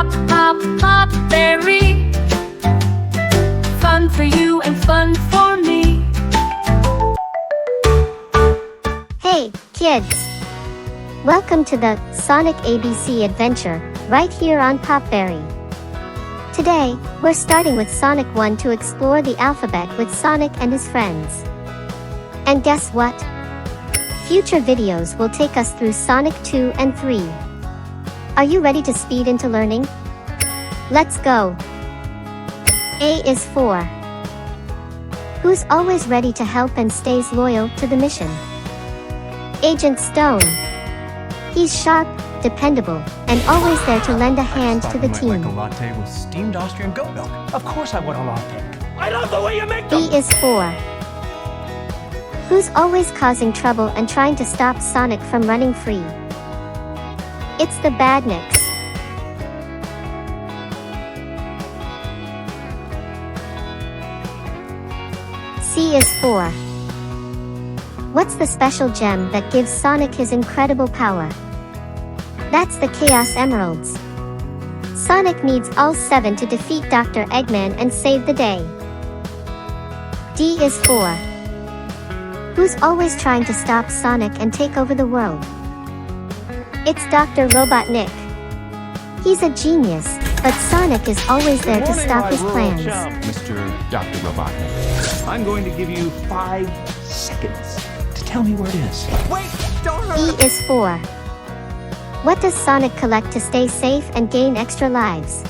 pop, pop, pop berry. Fun for you and fun for me. Hey, kids! Welcome to the Sonic ABC adventure, right here on Popberry. Today, we're starting with Sonic 1 to explore the alphabet with Sonic and his friends. And guess what? Future videos will take us through Sonic 2 and 3. Are you ready to speed into learning? Let's go! A is for who's always ready to help and stays loyal to the mission. Agent Stone. He's sharp, dependable, and always there to lend a hand to the team. Like a latte with steamed Austrian goat milk. Of course I want a latte. I love the way you make them! B is for who's always causing trouble and trying to stop Sonic from running free. It's the Badniks. C is for what's the special gem that gives Sonic his incredible power? That's the Chaos Emeralds. Sonic needs all 7 to defeat Dr. Eggman and save the day. D is for who's always trying to stop Sonic and take over the world. It's Dr. Robotnik. He's a genius, but Sonic is always there to stop his plans. Mr. Dr. Robotnik, I'm going to give you 5 seconds to tell me where it is. Wait, don't hurt! E is for what does Sonic collect to stay safe and gain extra lives?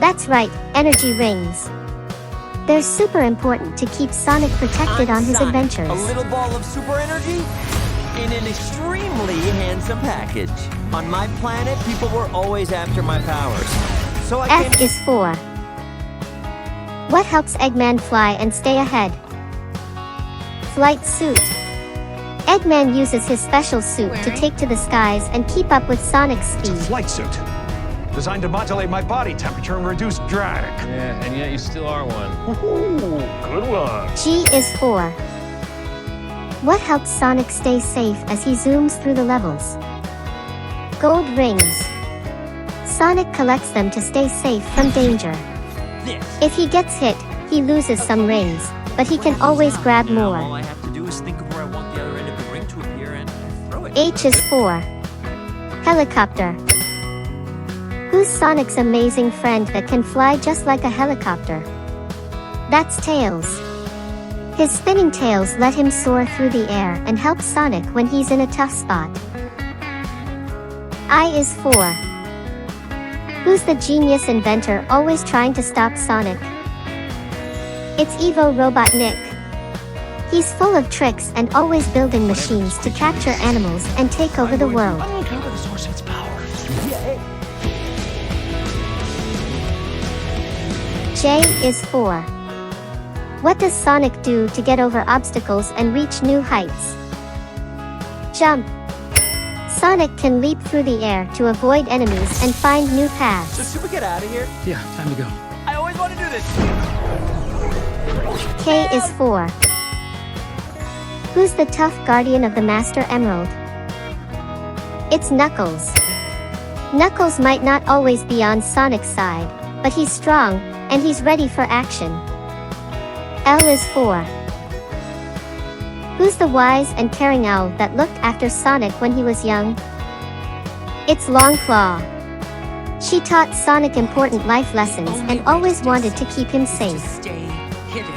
That's right, energy rings. They're super important to keep Sonic protected on his adventures. A little ball of super energy in an extremely handsome package. On my planet, people were always after my powers. So F is for what helps Eggman fly and stay ahead? Flight suit. Eggman uses his special suit to take to the skies and keep up with Sonic's speed. It's a flight suit, designed to modulate my body temperature and reduce drag. Yeah, and yet you still are one. Ooh, good one. G is for what helps Sonic stay safe as he zooms through the levels? Gold rings. Sonic collects them to stay safe from danger. If he gets hit, he loses some rings, but he can always grab more. All I have to do is think of where I want the other end of the ring to appear and throw it. H is for helicopter. Who's Sonic's amazing friend that can fly just like a helicopter? That's Tails. His spinning tails let him soar through the air and help Sonic when he's in a tough spot. I is for who's the genius inventor always trying to stop Sonic? It's Evo Robotnik. He's full of tricks and always building machines to capture animals and take over the world. Uncover the source of its power. J is for what does Sonic do to get over obstacles and reach new heights? Jump. Sonic can leap through the air to avoid enemies and find new paths. So should we get out of here? Yeah, time to go. I always want to do this. K is for who's the tough guardian of the Master Emerald? It's Knuckles. Knuckles might not always be on Sonic's side, but he's strong, and he's ready for action. L is for who's the wise and caring owl that looked after Sonic when he was young? It's Longclaw. She taught Sonic important life lessons and always wanted to keep him safe. Stay hidden.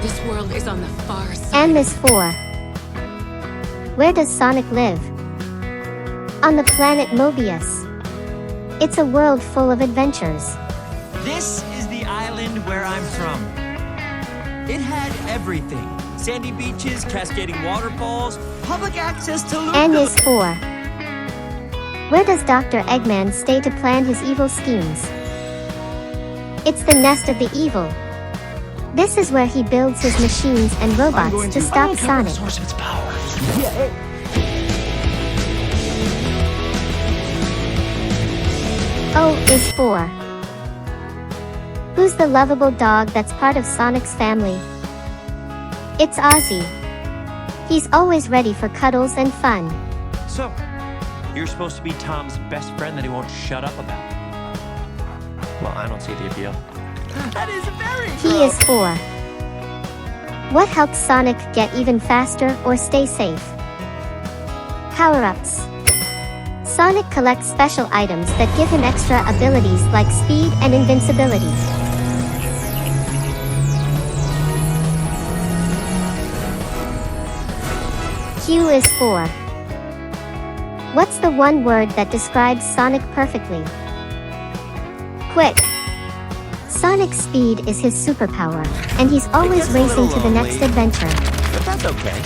This world is on the far side. M is for where does Sonic live? On the planet Mobius. It's a world full of adventures. This is the island where I'm from. It had everything. Sandy beaches, cascading waterfalls, public access to loot. N is for where does Dr. Eggman stay to plan his evil schemes? It's the nest of the evil. This is where he builds his machines and robots to stop Sonic. The source of its power. O is for who's the lovable dog that's part of Sonic's family? It's Ozzy. He's always ready for cuddles and fun. So, You're supposed to be Tom's best friend that he won't shut up about. Well, I don't see the appeal. That is very He is 4. What helps Sonic get even faster or stay safe? Power-ups. Sonic collects special items that give him extra abilities like speed and invincibility. Q is 4. What's the one word that describes Sonic perfectly? Quick. Sonic's speed is his superpower, and he's always racing to the next adventure. But that's okay.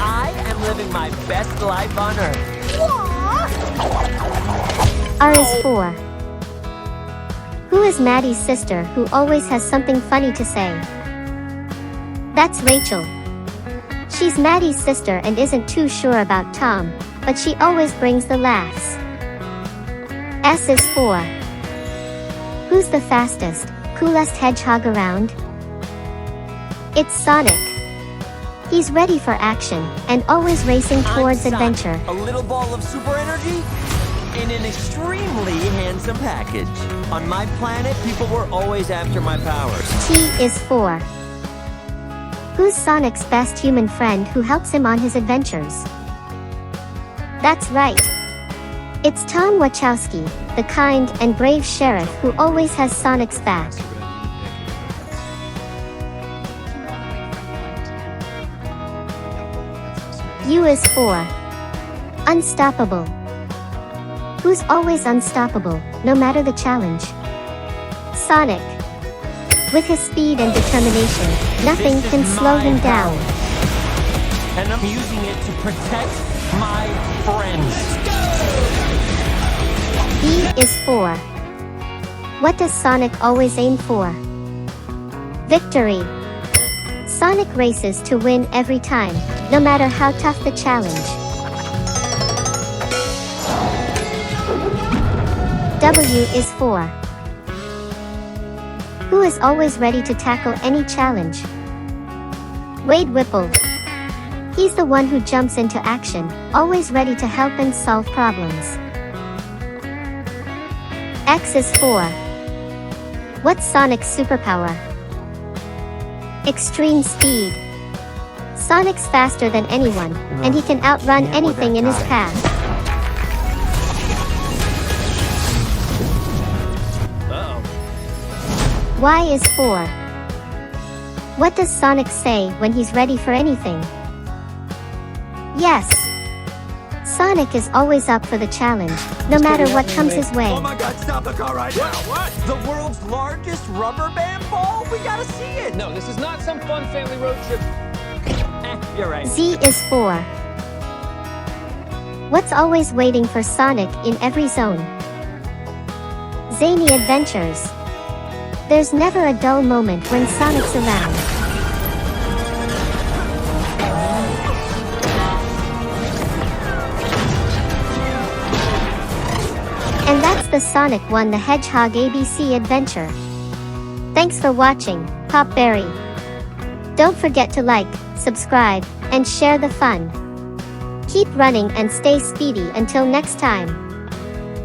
I am living my best life on Earth. R is 4. Who is Maddie's sister who always has something funny to say? That's Rachel. She's Maddie's sister and isn't too sure about Tom, but she always brings the laughs. S is 4. Who's the fastest, coolest hedgehog around? It's Sonic. He's ready for action, and always racing towards adventure. A little ball of super energy in an extremely handsome package. On my planet, people were always after my powers. T is 4. Who's Sonic's best human friend who helps him on his adventures? That's right. It's Tom Wachowski, the kind and brave sheriff who always has Sonic's back. U is 4. Unstoppable. Who's always unstoppable, no matter the challenge? Sonic. With his speed and determination, nothing can slow him down. And I'm using it to protect my friends. B is 4. What does Sonic always aim for? Victory. Sonic races to win every time, no matter how tough the challenge. W is 4. Who is always ready to tackle any challenge? Wade Whipple. He's the one who jumps into action, always ready to help and solve problems. X is 4. What's Sonic's superpower? Extreme speed. Sonic's faster than anyone, and he can outrun anything in his path. Y is 4. What does Sonic say when he's ready for anything? Yes. Sonic is always up for the challenge, no matter what comes his way. Oh my god, stop the car right now! What? The world's largest rubber band ball? We gotta see it! No, this is not some fun family road trip. You're right. Z is 4. What's always waiting for Sonic in every zone? Zany adventures. There's never a dull moment when Sonic's around. And that's the Sonic 1 the Hedgehog ABC adventure. Thanks for watching, Popberry. Don't forget to like, subscribe, and share the fun. Keep running and stay speedy until next time.